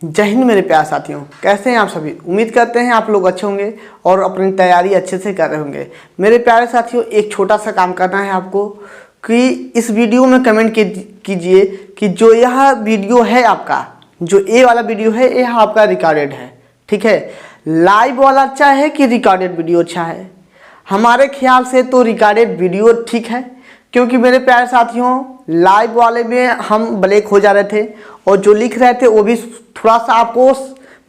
जय हिंद मेरे प्यारे साथियों, कैसे हैं आप सभी। उम्मीद करते हैं आप लोग अच्छे होंगे और अपनी तैयारी अच्छे से कर रहे होंगे। मेरे प्यारे साथियों, एक छोटा सा काम करना है आपको कि इस वीडियो में कमेंट कीजिए कि जो यह वीडियो है आपका, जो ये वाला वीडियो है, यह आपका रिकॉर्डेड है। ठीक है, लाइव वाला अच्छा है कि रिकॉर्डेड वीडियो अच्छा है। हमारे ख्याल से तो रिकॉर्डेड वीडियो ठीक है, क्योंकि मेरे प्यारे साथियों लाइव वाले में हम ब्लैक हो जा रहे थे और जो लिख रहे थे वो भी थोड़ा सा आपको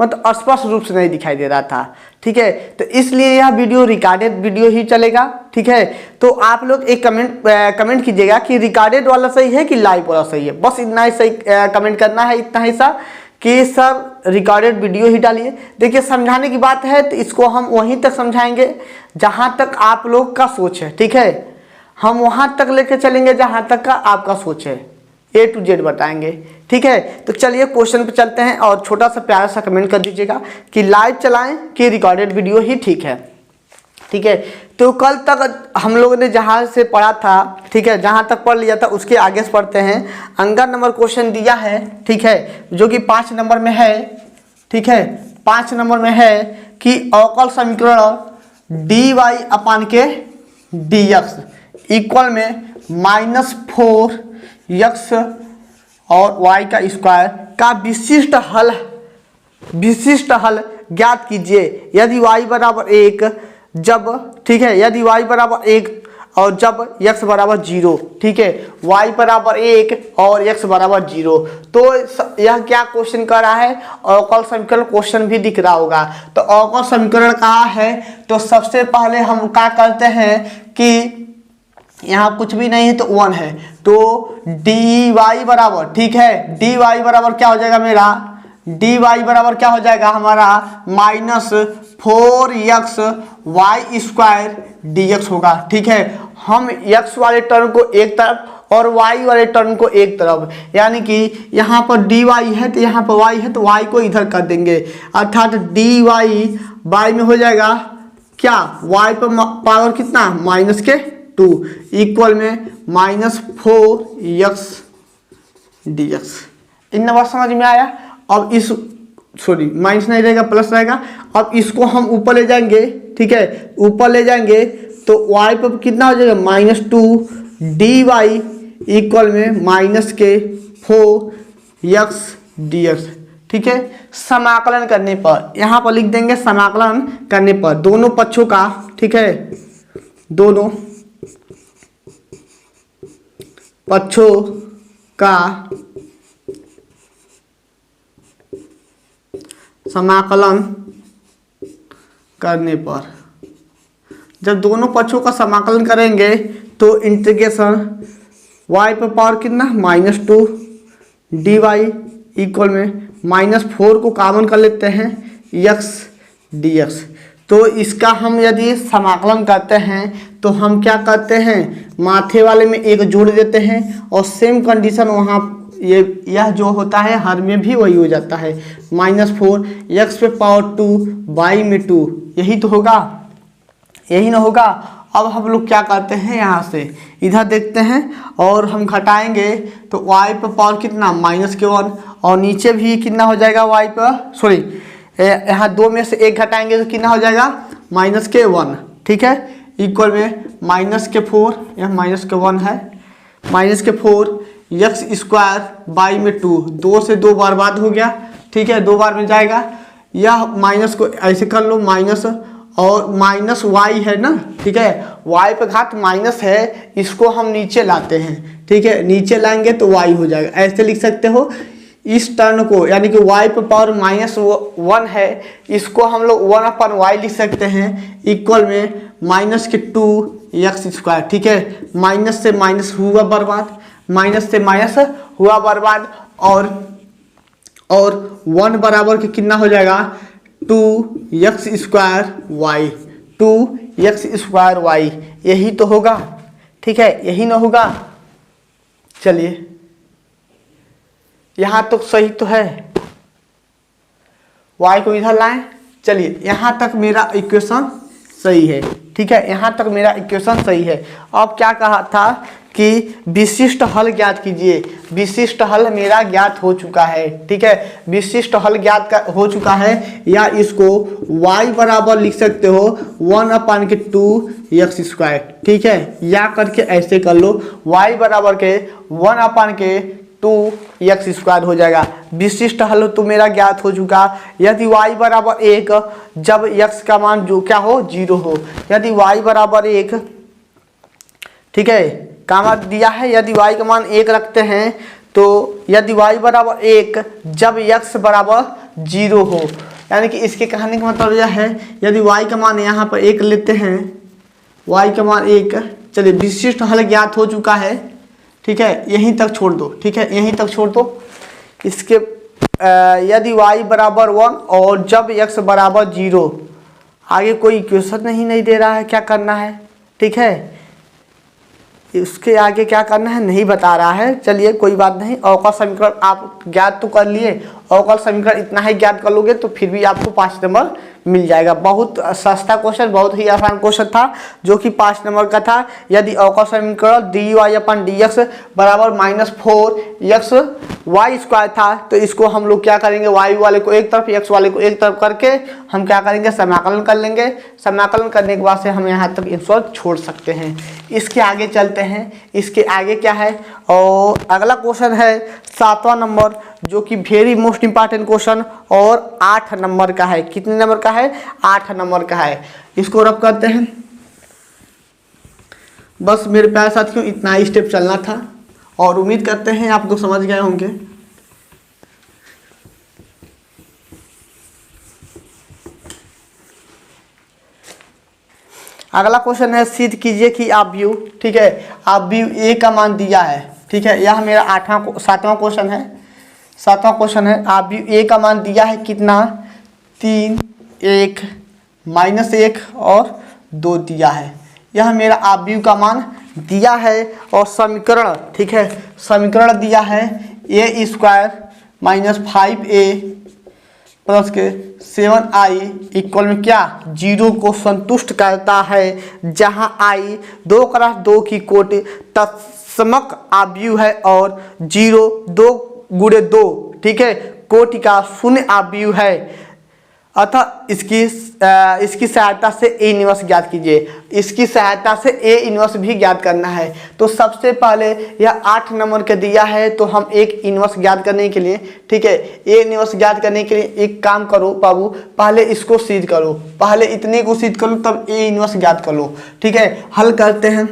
मतलब स्पष्ट रूप से नहीं दिखाई दे रहा था। ठीक है, तो इसलिए यह वीडियो रिकॉर्डेड वीडियो ही चलेगा। ठीक है, तो आप लोग एक कमेंट कीजिएगा कि रिकॉर्डेड वाला सही है कि लाइव वाला सही है। बस इतना ही सही कमेंट करना है, इतना ही सा कि सर रिकॉर्डेड वीडियो ही डालिए। देखिए, समझाने की बात है तो इसको हम वहीं तक समझाएंगे जहाँ तक आप लोग का सोच है। ठीक है, हम वहाँ तक लेके चलेंगे जहाँ तक का आपका सोच है, A to Z बताएंगे। ठीक है, तो चलिए क्वेश्चन पे चलते हैं और छोटा सा प्यारा सा कमेंट कर दीजिएगा कि लाइव चलाएं कि रिकॉर्डेड वीडियो ही ठीक है। ठीक है, तो कल तक हम लोगों ने जहाँ से पढ़ा था, ठीक है, जहाँ तक पढ़ लिया था उसके आगे से पढ़ते हैं। अंगा नंबर क्वेश्चन दिया है, ठीक है, जो कि 5 नंबर में है। ठीक है, 5 नंबर में है कि अवकल समीकरण dy/dx इक्वल में -4x और y का स्क्वायर का विशिष्ट हल ज्ञात कीजिए यदि y बराबर 1 जब, ठीक है, यदि y बराबर 1 और जब x बराबर 0। ठीक है, y बराबर 1 और x बराबर 0। तो यह क्या क्वेश्चन कर रहा है, अवकल समीकरण क्वेश्चन भी दिख रहा होगा। तो अवकल समीकरण कहाँ है, तो सबसे पहले हम क्या करते हैं कि यहाँ कुछ भी नहीं है तो 1 है, तो dy बराबर, ठीक है, dy बराबर क्या हो जाएगा मेरा, dy बराबर क्या हो जाएगा हमारा -4x y² dx होगा। ठीक है, हम x वाले टर्म को एक तरफ और y वाले टर्म को एक तरफ, यानी कि यहाँ पर dy है तो यहाँ पर y है तो y को इधर कर देंगे, अर्थात dy y में हो जाएगा क्या, y पर पावर कितना -2 इक्वल में -4x dx। इन बात समझ में आया। अब इस माइनस नहीं रहेगा, प्लस रहेगा। अब इसको हम ऊपर ले जाएंगे, ठीक है, ऊपर ले जाएंगे तो y पर कितना हो जाएगा -2 dy इक्वल में -4x dx। ठीक है, समाकलन करने पर यहाँ पर लिख देंगे, समाकलन करने पर दोनों पक्षों का, ठीक है, दोनों पक्षों का समाकलन करने पर, जब दोनों पक्षों का समाकलन करेंगे तो इंटीग्रेशन y पर पावर कितना -2 dy इक्वल में -4 को कॉमन कर लेते हैं x dx। तो इसका हम यदि समाकलन करते हैं तो हम क्या करते हैं, माथे वाले में एक जोड़ देते हैं और सेम कंडीशन वहाँ यह जो होता है हर में भी वही हो जाता है, -4 x पे पावर 2 y में 2, यही तो होगा, यही ना होगा। अब हम लोग क्या करते हैं, यहाँ से इधर देखते हैं और हम घटाएंगे तो y पर पावर कितना -1 और नीचे भी कितना हो जाएगा y पर, सॉरी यहाँ 2 में से 1 घटाएंगे तो कितना हो जाएगा -1। ठीक है, इक्वल में -4, यह -1 है, -4 x² y में 2, 2 से 2 बर्बाद हो गया। ठीक है, 2 बार में जाएगा, यह माइनस को ऐसे कर लो माइनस और -y है ना। ठीक है, y पे घात माइनस है, इसको हम नीचे लाते हैं। ठीक है, नीचे लाएंगे तो y हो जाएगा, ऐसे लिख सकते हो इस टर्म को, यानी कि y पे पावर -1 है, इसको हम लोग 1/y लिख सकते हैं इक्वल में -2x²। ठीक है, माइनस से माइनस हुआ बर्बाद, माइनस से माइनस हुआ बर्बाद और 1 बराबर के कितना हो जाएगा 2x²y, 2x²y, यही तो होगा। ठीक है, यही ना होगा। चलिए, यहाँ तो सही तो है, y को इधर लाएं। चलिए, यहाँ तक मेरा इक्वेशन सही है। ठीक है, यहाँ तक मेरा इक्वेशन सही है। अब क्या कहा था कि विशिष्ट हल ज्ञात कीजिए। विशिष्ट हल मेरा ज्ञात हो चुका है, ठीक है, विशिष्ट हल ज्ञात हो चुका है। या इसको y बराबर लिख सकते हो 1/2x², ठीक है, या करके ऐसे कर लो, y बराबर के 1/2x² हो जाएगा। विशिष्ट हल तो मेरा ज्ञात हो चुका। यदि y बराबर 1 जब x का मान जो क्या हो 0 हो, यदि y बराबर 1, ठीक है, काम दिया है, यदि y का मान 1 रखते हैं तो यदि y बराबर 1 जब x बराबर 0 हो, यानी कि इसके कहने का मतलब यह है यदि y का मान यहाँ पर 1 लेते हैं, y का मान 1, चलिए विशिष्ट हल ज्ञात हो चुका है, ठीक है, यहीं तक छोड़ दो, ठीक है, यहीं तक छोड़ दो। इसके यदि y बराबर 1 और जब x बराबर 0, आगे कोई इक्वेशन नहीं दे रहा है, क्या करना है, ठीक है, उसके आगे क्या करना है नहीं बता रहा है। चलिए कोई बात नहीं, अवकल समीकरण आप ज्ञात तो कर लिए, अवकल समीकरण इतना ही ज्ञात कर लोगे तो फिर भी आपको 5 नंबर मिल जाएगा। बहुत सस्ता क्वेश्चन, बहुत ही आसान क्वेश्चन था जो कि 5 नंबर का था। यदि अवकल समीकरण dy/dx बराबर -4xy² था तो इसको हम लोग क्या करेंगे, y वाले को एक तरफ x वाले को एक तरफ करके हम क्या करेंगे, समाकलन कर लेंगे। समाकलन करने के बाद से हम यहाँ तक आंसर छोड़ सकते हैं। इसके आगे चलते हैं, इसके आगे क्या है, और अगला क्वेश्चन है 7वां नंबर, जो कि वेरी मोस्ट इंपॉर्टेंट क्वेश्चन और 8 नंबर का है। कितने नंबर का है, 8 नंबर का है। इसको रब करते हैं। बस मेरे प्यारे साथियों इतना ही स्टेप चलना था और उम्मीद करते हैं आप लोग समझ गए होंगे। अगला क्वेश्चन है, सिद्ध कीजिए कि आप व्यू, ठीक है, आप व्यू ए का मान दिया है, ठीक है, यह मेरा 7वां क्वेश्चन है। 7वां क्वेश्चन है, आप व्यू ए का मान दिया है कितना, 3, 1, -1 और 2 दिया है। यह मेरा आप व्यू का मान दिया है और समीकरण, ठीक है, समीकरण दिया है a² - 5a प्लस के 7i इक्वल में क्या 0 को संतुष्ट करता है, जहां i 2x2 की कोटि तत्समक आव्यूह है और 0 2 × 2, ठीक है, कोटि का शून्य आव्यूह है। अतः इसकी सहायता से ए इनवर्स ज्ञात कीजिए। इसकी सहायता से ए इनवर्स भी ज्ञात करना है। तो सबसे पहले यह 8 नंबर का दिया है तो हम एक इनवर्स ज्ञात करने के लिए, ठीक है, ए इनवर्स ज्ञात करने के लिए एक काम करो बाबू, पहले इसको सिद्ध करो, पहले इतने को सिद्ध करो तब ए इनवर्स ज्ञात कर लो, ठीक है। हल करते हैं,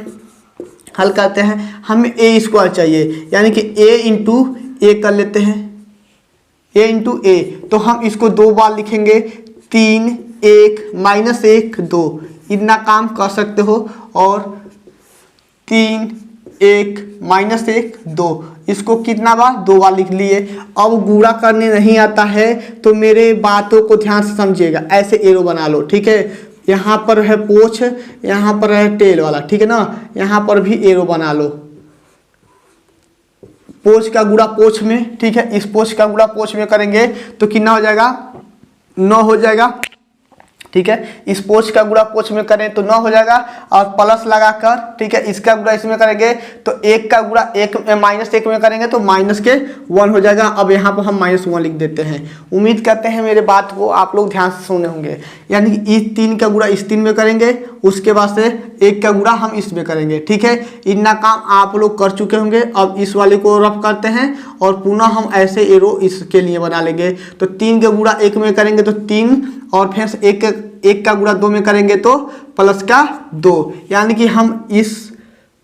हल करते हैं। हमें a² चाहिए, यानी कि a × a कर लेते हैं, a × a, तो हम इसको 2 बार लिखेंगे, 3, 1, -1, 2, इतना काम कर सकते हो। और 3, 1, -1, 2, इसको कितना बार, 2 बार लिख लिए। अब गुणा करने नहीं आता है तो मेरे बातों को ध्यान से समझिएगा, ऐसे एरो बना लो, ठीक है, यहाँ पर है पोछ, यहाँ पर है टेल वाला, ठीक है ना, यहाँ पर भी एरो बना लो। पोछ का गुणा पोछ में, ठीक है, इस पोछ का गुणा पोछ में करेंगे तो कितना हो जाएगा, 9 हो जाएगा, ठीक है। इस पोछ का गुणा पोछ में करें तो 9 हो जाएगा और प्लस लगाकर, ठीक है, इसका गुणा इसमें करेंगे तो 1 का गुणा -1 में करेंगे तो -1 हो जाएगा। अब यहाँ पर हम -1 लिख देते हैं। उम्मीद करते हैं मेरे बात को आप लोग ध्यान से सुने होंगे। यानी कि इस 3 का गुणा इस 3 में करेंगे, उसके बाद से 1 का गुणा हम इसमें करेंगे, ठीक है। इतना काम आप लोग कर चुके होंगे। अब इस वाले को रफ करते हैं और पुनः हम ऐसे एरो इसके लिए बना लेंगे। तो 3 का गुणा 1 में करेंगे तो 3 और फिर से 1 का गुणा 2 में करेंगे तो प्लस का 2, यानी कि हम इस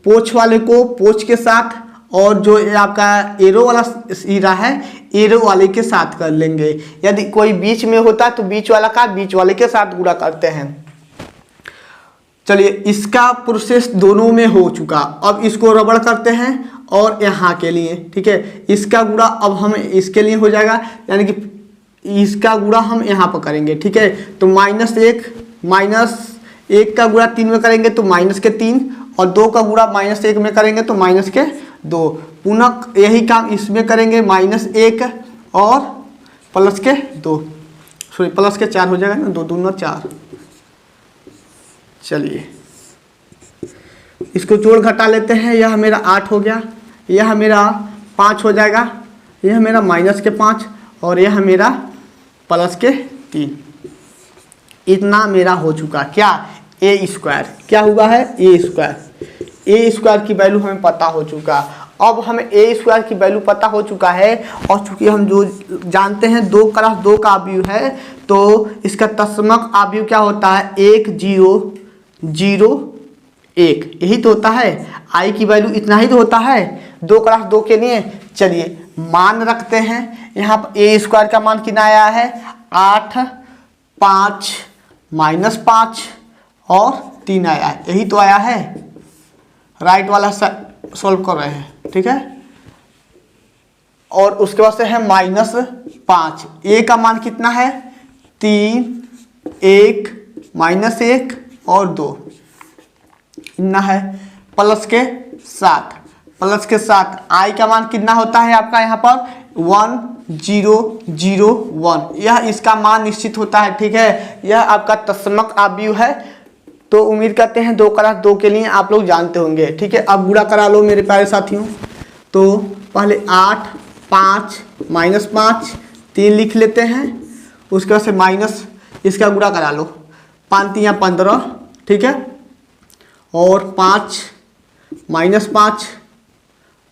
पोछ वाले को पोछ के साथ और जो आपका एरो वाला सिरा है एरो वाले के साथ कर लेंगे। यदि कोई बीच में होता है तो बीच वाला का बीच वाले के साथ गुणा करते हैं। चलिए, इसका प्रोसेस दोनों में हो चुका। अब इसको रबड़ करते हैं और यहाँ के लिए, ठीक है, इसका गुणा अब हम इसके लिए हो जाएगा, यानी कि इसका गुणा हम यहाँ पर करेंगे, ठीक है। तो -1 का गुणा 3 में करेंगे तो -3 और 2 का गुणा -1 में करेंगे तो -2। पुनः यही काम इसमें करेंगे, -1 और +2, सॉरी +4 हो जाएगा ना, 2 दूना 4। चलिए इसको जोड़ घटा लेते हैं, यह मेरा 8 हो गया, यह मेरा 5 हो जाएगा, यह मेरा -5 और यह मेरा +3। इतना मेरा हो चुका क्या, a²। क्या हुआ है, a² की वैल्यू हमें पता हो चुका। अब हमें a² की वैल्यू पता हो चुका है और चूंकि हम जो जानते हैं 2 × 2 का अवयव है तो इसका तत्समक अवयव क्या होता है, 1 0 0 1, यही तो होता है। i की वैल्यू इतना ही तो होता है 2 × 2 के लिए। चलिए मान रखते हैं, यहाँ पर a² का मान कितना आया है, 8 5 -5 और 3 आया है, यही तो आया है। राइट वाला सॉल्व कर रहे हैं, ठीक है। और उसके बाद से है -5, a का मान कितना है, 3 1 -1 और 2 इतना है, प्लस के साथ i का मान कितना होता है आपका यहाँ पर 1 0 0 1, यह इसका मान निश्चित होता है, ठीक है। यह आपका तत्समक अवयव है। तो उम्मीद करते हैं 2 × 2 के लिए आप लोग जानते होंगे, ठीक है। अब गुणा करा लो मेरे प्यारे साथियों। तो पहले 8 5 -5 3 लिख लेते हैं, उसके बाद से माइनस इसका गुणा करा लो, 5 3 15, ठीक है। और 5 -5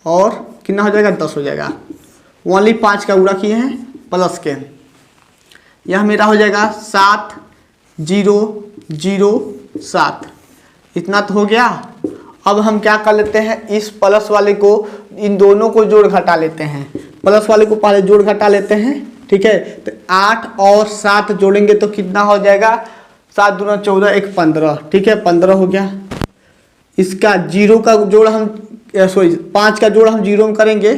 और कितना हो जाएगा, 10 हो जाएगा। ओनली 5 का गुणा किए हैं प्लस के, यह मेरा हो जाएगा 7 0 0 7, इतना तो हो गया। अब हम क्या कर लेते हैं, इस प्लस वाले को, इन दोनों को जोड़ घटा लेते हैं। प्लस वाले को पहले जोड़ घटा लेते हैं, ठीक है। तो 8 और 7 जोड़ेंगे तो कितना हो जाएगा, 7 दूना 14 1 15, ठीक है, 15 हो गया। इसका 0 का जोड़ हम 5 का जोड़ हम 0 में करेंगे,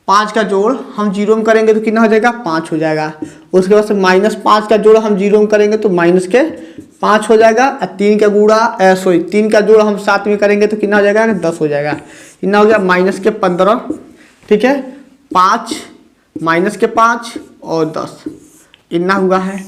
5 का जोड़ हम 0 में करेंगे तो कितना हो जाएगा, 5 हो जाएगा। उसके बाद से -5 का जोड़ हम 0 में करेंगे तो -5 हो जाएगा। 3 का गुणा 3 का जोड़ हम 7 में करेंगे तो कितना हो जाएगा, 10 हो जाएगा। कितना हो गया, -15, ठीक है। 5 -5 और 10 इतना हुआ है।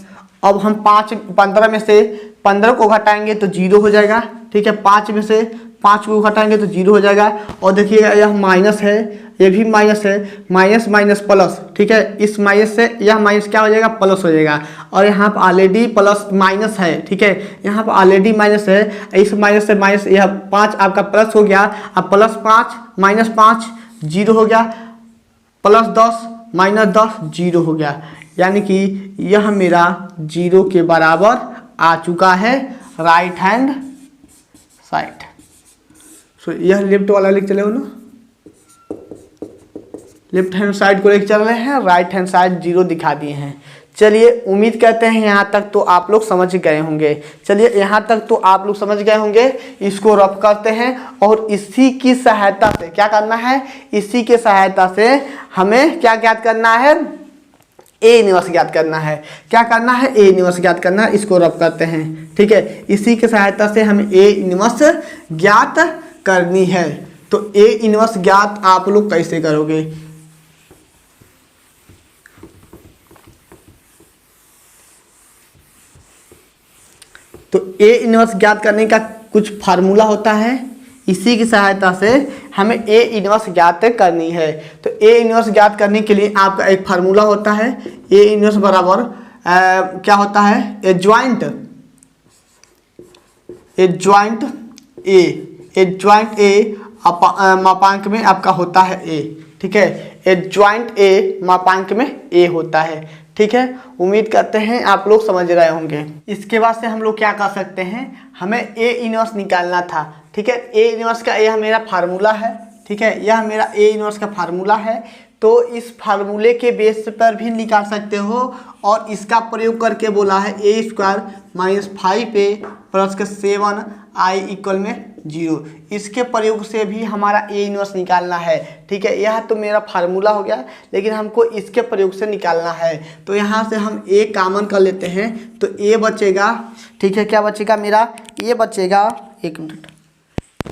अब हम 15 में से 15 को घटाएंगे तो 0 हो जाएगा, ठीक है। 5 में से 5 को घटाएंगे तो 0 हो जाएगा। और देखिएगा यह माइनस है, ये भी माइनस है, माइनस माइनस प्लस, ठीक है। इस माइनस से यह माइनस क्या हो जाएगा, प्लस हो जाएगा। और यहाँ पर ऑलरेडी प्लस माइनस है, ठीक है, यहाँ पर ऑलरेडी माइनस है। इस माइनस से माइनस, यह 5 आपका प्लस हो गया। अब +5 -5 0 हो गया, +10 -10 0 हो गया। यानी कि यह मेरा 0 के बराबर आ चुका है राइट हैंड साइड। सो यह लेफ्ट वाला लिख चले हो ना, लेफ्ट हैंड साइड को लेकर चल रहे हैं, राइट हैंड साइड 0 दिखा दिए हैं। चलिए उम्मीद करते हैं यहाँ तक तो आप लोग समझ गए होंगे। चलिए यहाँ तक तो आप लोग समझ गए होंगे। इसको रफ करते हैं और इसी की सहायता से क्या करना है, इसी के सहायता से हमें क्या ज्ञात करना है, ए इनवर्स ज्ञात करना है। क्या करना है, ए इनवर्स ज्ञात करना है। इसको रफ करते हैं, ठीक है। इसी के सहायता से हमें ए इनवर्स ज्ञात करनी है। तो ए इनवर्स ज्ञात आप लोग कैसे करोगे, तो ए इनवर्स ज्ञात करने का कुछ फार्मूला होता है। इसी की सहायता से हमें ए इनवर्स ज्ञात करनी है। तो ए इनवर्स ज्ञात करने के लिए आपका एक फार्मूला होता है। ए इनवर्स बराबर क्या होता है, ए ज्वाइंट ए मापांक में आपका होता है ए, ठीक है। ए ज्वाइंट ए मापांक में ए होता है, ठीक है। उम्मीद करते हैं आप लोग समझ रहे होंगे। इसके बाद से हम लोग क्या कर सकते हैं, हमें ए इनवर्स निकालना था, ठीक है। ए इनवर्स का यह मेरा फार्मूला है, ठीक है। यह मेरा ए इनवर्स का फार्मूला है। तो इस फार्मूले के बेस पर भी निकाल सकते हो और इसका प्रयोग करके बोला है a² -5a + 7i = 0। इसके प्रयोग से भी हमारा ए इनवर्स निकालना है, ठीक है। यह तो मेरा फार्मूला हो गया, लेकिन हमको इसके प्रयोग से निकालना है। तो यहाँ से हम ए कॉमन कर लेते हैं तो ए बचेगा, ठीक है। क्या बचेगा मेरा, ये बचेगा, एक मिनट,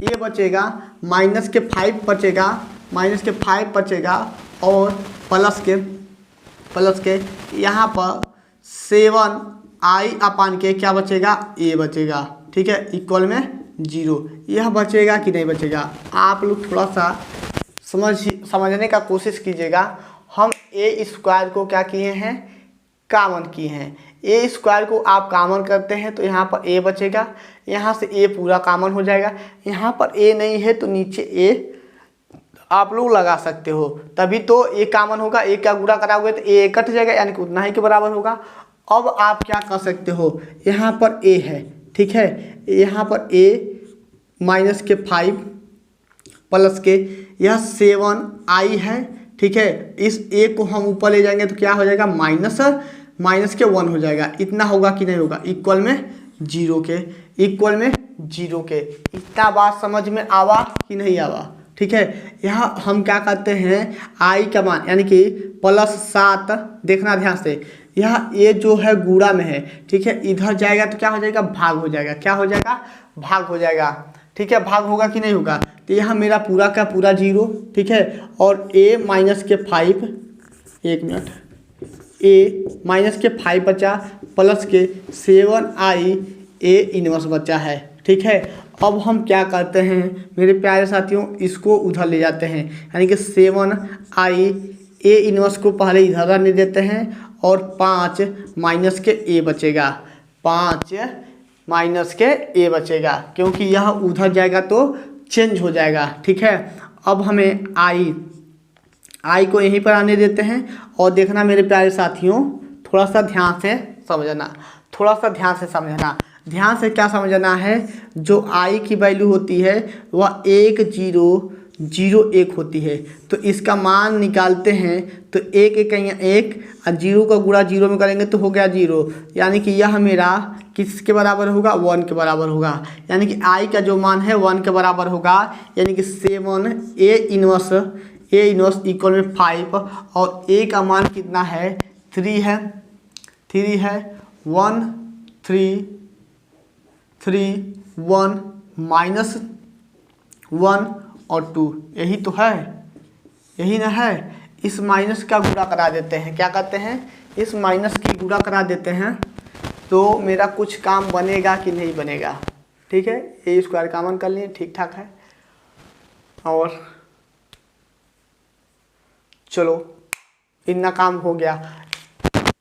ये बचेगा -5 बचेगा, -5 बचेगा और प्लस के यहाँ पर 7i/के क्या बचेगा, ए बचेगा, ठीक है, इक्वल में जीरो। यह बचेगा कि नहीं बचेगा, आप लोग थोड़ा सा समझने का कोशिश कीजिएगा। हम ए स्क्वायर को क्या किए हैं, कॉमन किए हैं। ए स्क्वायर को आप कॉमन करते हैं तो यहाँ पर ए बचेगा, यहाँ से ए पूरा कॉमन हो जाएगा। यहाँ पर ए नहीं है तो नीचे ए आप लोग लगा सकते हो, तभी तो ए कॉमन होगा। ए का गुणा करा हुआ है तो ए कट जाएगा, यानी कि उतना ही के बराबर होगा। अब आप क्या कर सकते हो, यहाँ पर ए है, ठीक है, यहाँ पर ए माइनस के 5 प्लस के यह 7i है, ठीक है। इस ए को हम ऊपर ले जाएंगे तो क्या हो जाएगा, माइनस के 1 हो जाएगा। इतना होगा कि नहीं होगा, इक्वल में जीरो के, इक्वल में जीरो के। इतना बात समझ में आवा कि नहीं आवा, ठीक है। यहाँ हम क्या करते हैं, आई का मान यानी कि +7, देखना ध्यान से, यह ए जो है गुणा में है, ठीक है, इधर जाएगा तो क्या हो जाएगा, भाग हो जाएगा। क्या हो जाएगा, भाग हो जाएगा, ठीक है। भाग होगा कि नहीं होगा, तो यहाँ मेरा पूरा का पूरा जीरो, ठीक है। और ए माइनस के 5, एक मिनट, ए माइनस के 5 बचा प्लस के 7i ए इनवर्स बचा है, ठीक है। अब हम क्या करते हैं मेरे प्यारे साथियों, इसको उधर ले जाते हैं, यानी कि 7i ए इनवर्स को पहले इधर रहने देते हैं और 5 माइनस के ए बचेगा, 5 माइनस के ए बचेगा, क्योंकि यह उधर जाएगा तो चेंज हो जाएगा, ठीक है। अब हमें आई को यहीं पर आने देते हैं और देखना मेरे प्यारे साथियों, थोड़ा सा ध्यान से समझना, थोड़ा सा ध्यान से समझना। ध्यान से क्या समझना है, जो आई की वैल्यू होती है वह 1 0 0 1 होती है, तो इसका मान निकालते हैं तो 1 1 1 और 0 का गुणा 0 में करेंगे तो हो गया 0, यानी कि यह मेरा किसके बराबर होगा, 1 के बराबर होगा। यानी कि आई का जो मान है 1 के बराबर होगा, यानी कि 7 ए इनवर्स इक्वल में 5 और ए का मान कितना है, 3 है, 1 3 3 1 माइनस 1 और 2, यही तो है, यही ना है। इस माइनस का गुणा करा देते हैं, क्या करते हैं, इस माइनस की गुणा करा देते हैं तो मेरा कुछ काम बनेगा कि नहीं बनेगा, ठीक है। ए स्क्वायर कॉमन कर लिए, ठीक ठाक है। और चलो इतना काम हो गया।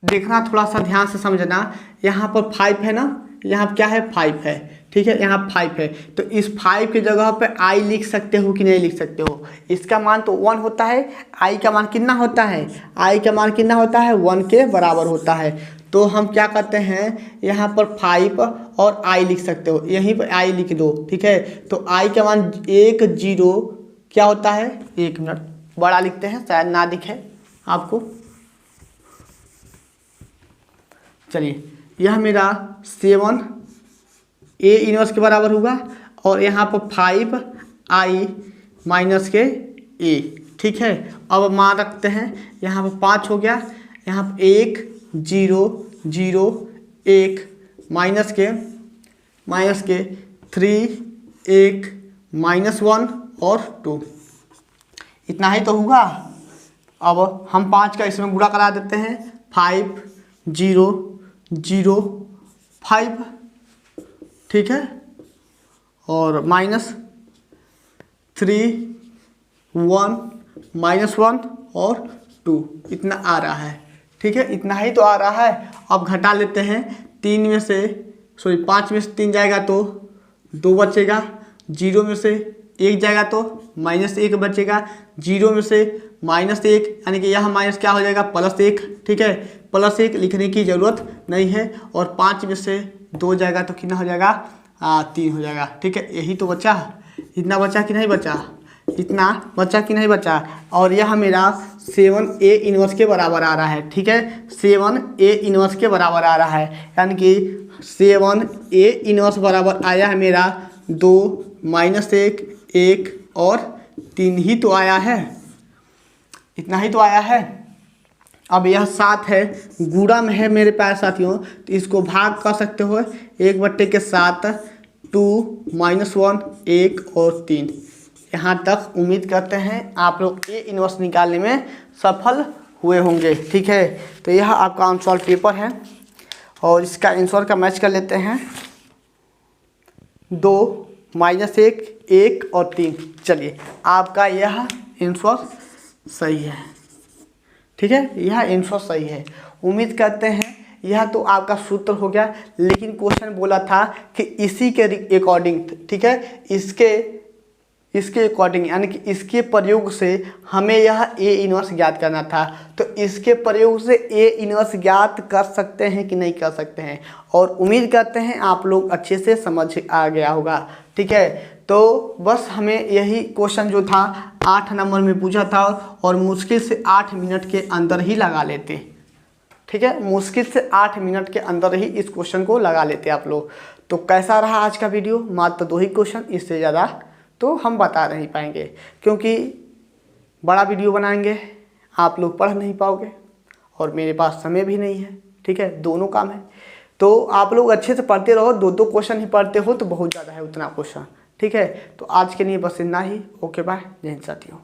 देखना थोड़ा सा ध्यान से समझना, यहाँ पर 5 है ना, यहाँ क्या है 5 है, ठीक है, यहाँ 5 है, तो इस 5 की जगह पे आई लिख सकते हो कि नहीं लिख सकते हो। इसका मान तो 1 होता है, आई का मान कितना होता है, आई का मान कितना होता है, 1 के बराबर होता है। तो हम क्या करते हैं, यहाँ पर 5 और आई लिख सकते हो, यहीं पर आई लिख दो, ठीक है। तो आई का मान 1 0 क्या होता है, 1 मिनट बड़ा लिखते हैं, शायद ना दिखे आपको। चलिए, यह मेरा 7 ए इनवर्स के बराबर होगा और यहाँ पर 5 आई माइनस के ए, ठीक है। अब मान रखते हैं, यहाँ पर 5 हो गया, यहाँ पर 1 0 0 1 माइनस के 3 1 -1 और 2, इतना ही तो होगा। अब हम 5 का इसमें गुणा करा देते हैं, 5 0 0 5, ठीक है, और -3 1 -1 और 2, इतना आ रहा है, ठीक है, इतना ही तो आ रहा है। अब घटा लेते हैं, 5 में से 3 जाएगा तो 2 बचेगा, 0 में से 1 जाएगा तो -1 बचेगा, 0 में से -1 यानी कि यह माइनस क्या हो जाएगा, +1, ठीक है, +1 लिखने की ज़रूरत नहीं है। और 5 में से 2 जाएगा तो कितना हो जाएगा, 3 हो जाएगा, ठीक है। यही तो बचा, इतना बचा कि नहीं बचा, इतना बचा कि नहीं बचा। और यह मेरा 7 ए इनवर्स के बराबर आ रहा है, ठीक है, 7 ए इनवर्स के बराबर आ रहा है, यानी कि 7 ए इनवर्स बराबर आया है मेरा 2 -1 1 और 3 ही तो आया है, इतना ही तो आया है। अब यह 7 है, गुणा में है मेरे प्यारे साथियों, तो इसको भाग कर सकते हो 1/7, 2 -1 1 और 3। यहाँ तक उम्मीद करते हैं आप लोग ए इनवर्स निकालने में सफल हुए होंगे, ठीक है। तो यह आपका अनसॉल्व पेपर है और इसका आंसर का मैच कर लेते हैं। 2 -1, 1 और 3। चलिए आपका यह आंसर सही है। ठीक है, यह आंसर सही है। उम्मीद करते हैं यह तो आपका सूत्र हो गया, लेकिन क्वेश्चन बोला था कि इसी के अकॉर्डिंग, ठीक है, इसके अकॉर्डिंग यानी कि इसके प्रयोग से हमें यह ए इनवर्स ज्ञात करना था। तो इसके प्रयोग से ए इनवर्स ज्ञात कर सकते हैं कि नहीं कर सकते हैं, और उम्मीद करते हैं आप लोग अच्छे से समझ आ गया होगा। ठीक है, तो बस हमें यही क्वेश्चन जो था 8 नंबर में पूछा था, और मुश्किल से 8 मिनट के अंदर ही लगा लेते। ठीक है, मुश्किल से 8 मिनट के अंदर ही इस क्वेश्चन को लगा लेते आप लोग। तो कैसा रहा आज का वीडियो? मात्र 2 ही क्वेश्चन, इससे ज़्यादा तो हम बता नहीं पाएंगे, क्योंकि बड़ा वीडियो बनाएंगे आप लोग पढ़ नहीं पाओगे, और मेरे पास समय भी नहीं है। ठीक है, दोनों काम है। तो आप लोग अच्छे से पढ़ते रहो, 2-2 क्वेश्चन ही पढ़ते हो तो बहुत ज़्यादा है उतना क्वेश्चन। ठीक है, तो आज के लिए बस इतना ही। ओके बाय, जय हिंद साथियों।